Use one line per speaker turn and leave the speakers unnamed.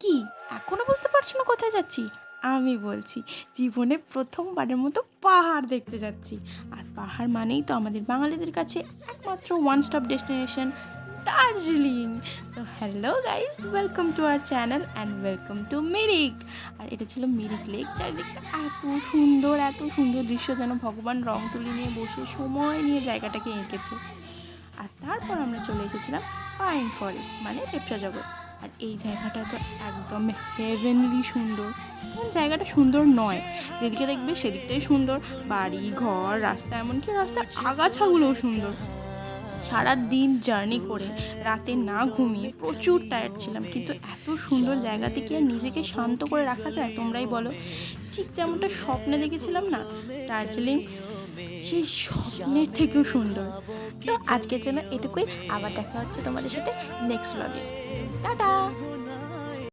কি এখনো বুঝতে পারছো না কোথায় যাচ্ছি? আমি বলছি, জীবনে প্রথমবারের মতো পাহাড় দেখতে যাচ্ছি। আর পাহাড় মানেই তো আমাদের বাঙালিদের কাছে একমাত্র ওয়ান স্টপ ডেস্টিনেশন, দার্জিলিং। তো hello guys, welcome to our channel and welcome to Mirik. আর এটা ছিল মিরিক লেক। চারিদিকটা এত সুন্দর দৃশ্য, যেন ভগবান রং তুলি নিয়ে বসে সময় নিয়ে জায়গাটাকে এঁকেছে। আর তারপর আমরা চলে এসেছিলাম পাইন ফরেস্ট মানে লেপচা জগৎ। আর এই জায়গাটা তো একদম হেভেনলি সুন্দর। কোন জায়গাটা সুন্দর নয়, যেদিকে দেখবে সেদিকটাই সুন্দর। বাড়ি ঘর রাস্তা, এমনকি রাস্তার আগাছাগুলোও সুন্দর। সারা দিন জার্নি করে রাতে না ঘুমিয়ে প্রচুর টায়ার্ড ছিলাম, কিন্তু এত সুন্দর জায়গাতে কি আর নিজেকে শান্ত করে রাখা যায় তোমরাই বলো। ঠিক যেমনটা স্বপ্নে দেখেছিলাম না দার্জিলিং, সেই স্বপ্নের থেকেও সুন্দর। তো আজকের জন্য এটুকুই, আবার দেখা হচ্ছে তোমাদের সাথে নেক্সট ব্লগে। টাটা।